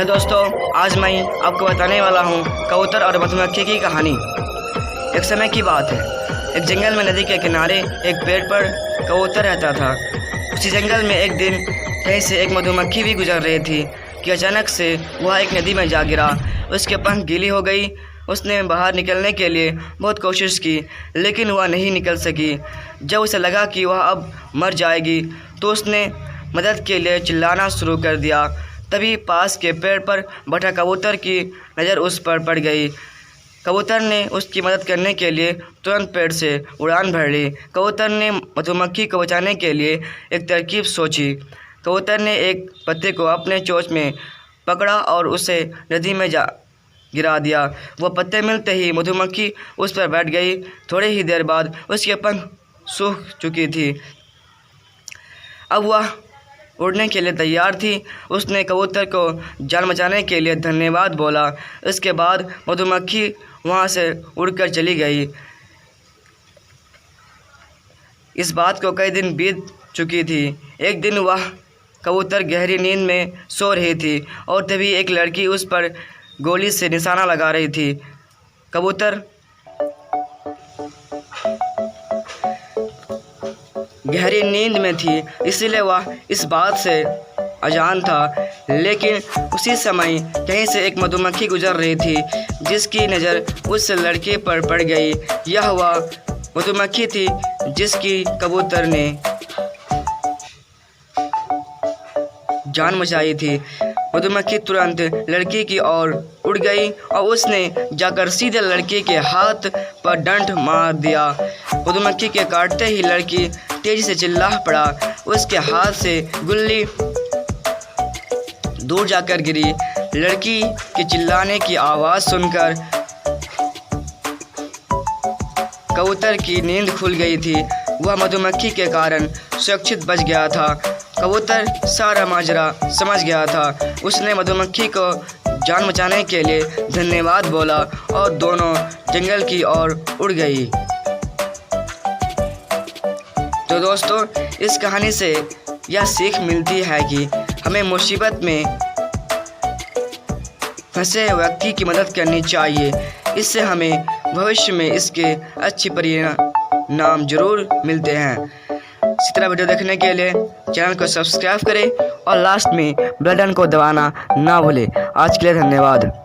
Hello दोस्तों, आज मैं आपको बताने वाला हूँ कबूतर और मधुमक्खी की कहानी। एक समय की बात है, एक जंगल में नदी के किनारे एक पेड़ पर कबूतर रहता था। उसी जंगल में एक दिन कहीं से एक मधुमक्खी भी गुजर रही थी कि अचानक से वह एक नदी में जा गिरा। उसके पंख गीली हो गई। उसने बाहर निकलने के लिए बहुत कोशिश की, लेकिन वह नहीं निकल सकी। जब उसे लगा कि वह अब मर जाएगी तो उसने मदद के लिए चिल्लाना शुरू कर दिया। तभी पास के पेड़ पर बैठा कबूतर की नज़र उस पर पड़ गई। कबूतर ने उसकी मदद करने के लिए तुरंत पेड़ से उड़ान भर ली। कबूतर ने मधुमक्खी को बचाने के लिए एक तरकीब सोची। कबूतर ने एक पत्ते को अपने चोंच में पकड़ा और उसे नदी में जा गिरा दिया। वह पत्ते मिलते ही मधुमक्खी उस पर बैठ गई। थोड़ी ही देर बाद उसके पंख सूख चुकी थी। अब वह उड़ने के लिए तैयार थी। उसने कबूतर को जान बचाने के लिए धन्यवाद बोला। इसके बाद मधुमक्खी वहाँ से उड़कर चली गई। इस बात को कई दिन बीत चुकी थी। एक दिन वह कबूतर गहरी नींद में सो रही थी और तभी एक लड़की उस पर गोली से निशाना लगा रही थी। कबूतर गहरी नींद में थी, इसीलिए वह इस बात से अजान था। लेकिन उसी समय कहीं से एक मधुमक्खी गुजर रही थी जिसकी नज़र उस लड़के पर पड़ गई। यह वह मधुमक्खी थी जिसकी कबूतर ने जान बचाई थी। मधुमक्खी तुरंत लड़की की ओर उड़ गई और उसने जाकर सीधे लड़की के हाथ पर डंक मार दिया। मधुमक्खी के काटते ही लड़की तेजी से चिल्ला पड़ा। उसके हाथ से गुल्ली दूर जाकर गिरी। लड़की के चिल्लाने की आवाज़ सुनकर कबूतर की नींद खुल गई थी। वह मधुमक्खी के कारण सुरक्षित बच गया था। कबूतर सारा माजरा समझ गया था। उसने मधुमक्खी को जान बचाने के लिए धन्यवाद बोला और दोनों जंगल की ओर उड़ गई। तो दोस्तों, इस कहानी से यह सीख मिलती है कि हमें मुसीबत में फंसे व्यक्ति की मदद करनी चाहिए। इससे हमें भविष्य में इसके अच्छे परिणाम जरूर मिलते हैं। इसी तरह वीडियो देखने के लिए चैनल को सब्सक्राइब करें और लास्ट में बेल आइकन को दबाना ना भूलें। आज के लिए धन्यवाद।